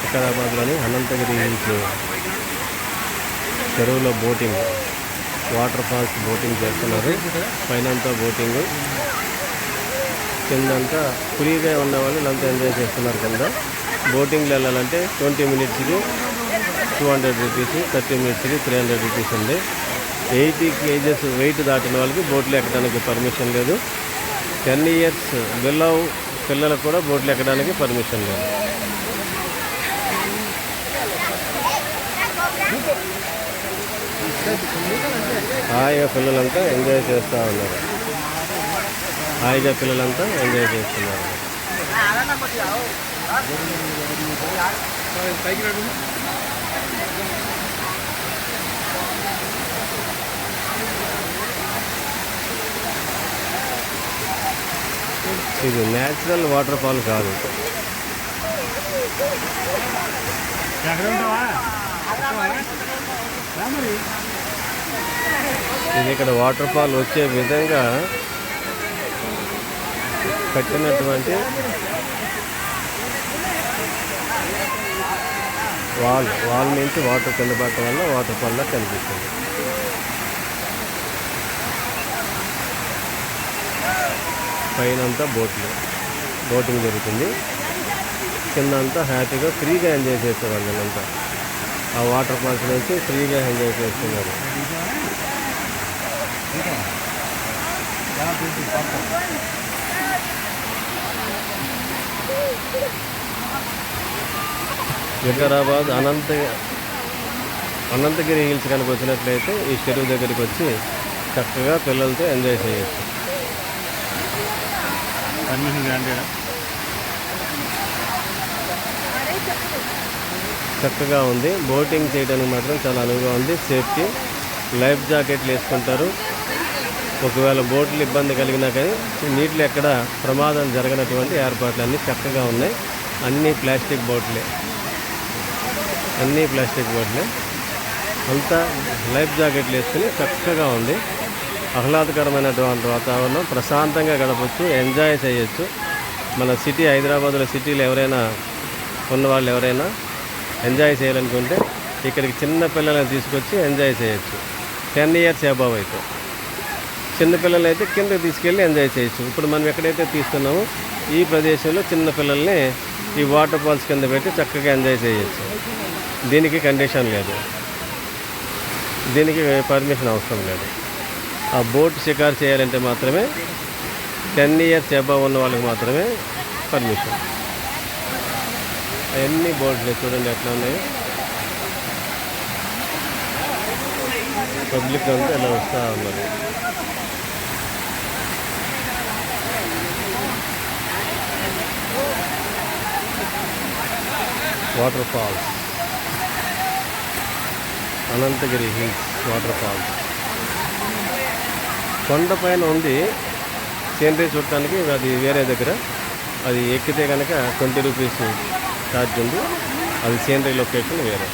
వికారాబాద్లోని Anantagiri hills చెరువులో boating, water falls boating చేస్తున్నారు. పైనంతా బోటింగ్, కిందంతా ఫ్రీగా ఉండేవాళ్ళు వీళ్ళంతా ఎంజాయ్ చేస్తున్నారు. కింద బోటింగ్లో వెళ్ళాలంటే 20 మినిట్స్కి 200 రూపీస్, 30 మినిట్స్కి 300 రూపీస్ ఉంది. 80 kgs వెయిట్ దాటిన వాళ్ళకి బోట్లు ఎక్కడానికి పర్మిషన్ లేదు. 10 years బిలో పిల్లలకు కూడా బోట్లు ఎక్కడానికి పర్మిషన్ లేదు. హాయిగా పిల్లలంతా ఎంజాయ్ చేస్తూ ఉన్నారు. హాయిగా పిల్లలంతా ఎంజాయ్ చేస్తున్నారు. ఇది న్యాచురల్ వాటర్ ఫాల్ కాదు. ఇది ఇక్కడ వాటర్ ఫాల్ వచ్చే విధంగా కట్టినటువంటి వాల్ నుంచి వాటర్ కింద పడటం వల్ల వాటర్ ఫాల్లా కనిపిస్తుంది. పైనంతా బోటింగ్ జరుగుతుంది. కిందంతా హ్యాపీగా ఫ్రీగా ఎంజాయ్ చేస్తారు. వాళ్ళంతా ఆ వాటర్ ఫాల్స్ నుంచి ఫ్రీగా ఎంజాయ్ చేస్తున్నారు. వికారాబాద్ అనంతగిరి హిల్స్ కనుక వచ్చినట్లయితే ఈ చెరువు దగ్గరికి వచ్చి చక్కగా పిల్లలతో ఎంజాయ్ చేయొచ్చు. చక్కగా ఉంది. బోటింగ్ చేయడానికి మాత్రం చాలా అనువుగా ఉంది. సేఫ్టీ, లైఫ్ జాకెట్లు వేసుకుంటారు. ఒకవేళ బోట్లు ఇబ్బంది కలిగినా కానీ నీటిలో ఎక్కడ ప్రమాదం జరగనటువంటి ఏర్పాట్లు అన్నీ చక్కగా ఉన్నాయి. అన్నీ ప్లాస్టిక్ బోట్లే. అంతా లైఫ్ జాకెట్లు వేసుకుని చక్కగా ఉంది. ఆహ్లాదకరమైనటువంటి వాతావరణం, ప్రశాంతంగా గడపచ్చు, ఎంజాయ్ చేయొచ్చు. మన సిటీ హైదరాబాద్లో సిటీలో ఎవరైనా ఉన్నవాళ్ళు ఎవరైనా ఎంజాయ్ చేయాలనుకుంటే ఇక్కడికి చిన్న పిల్లలను తీసుకొచ్చి ఎంజాయ్ చేయొచ్చు. 10 years అబవ్ అయితే, చిన్నపిల్లలు అయితే కిందకి తీసుకెళ్ళి ఎంజాయ్ చేయొచ్చు. ఇప్పుడు మనం ఎక్కడైతే తీస్తున్నామో ఈ ప్రదేశంలో చిన్న పిల్లల్ని ఈ వాటర్ ఫాల్స్ కింద పెట్టి చక్కగా ఎంజాయ్ చేయొచ్చు. దీనికి కండిషన్ లేదు, దీనికి పర్మిషన్ అవసరం లేదు. ఆ బోట్ షికారు చేయాలంటే మాత్రమే 10 years అబవ్ ఉన్న వాళ్ళకి మాత్రమే పర్మిషన్. అవన్నీ బోట్లు చూడండి ఎట్లా ఉన్నాయో. పబ్లిక్ అంతా ఇలా వస్తూ ఉన్నారు. Water falls, Anantagiri hills water falls కొండపైన ఉంది. సీనరీ చూడటానికి అది వేరే దగ్గర, అది ఎక్కితే కనుక 20 రూపీస్ ఛార్జ్ ఉంది. అది సీనరీ లొకేషన్ వేరే.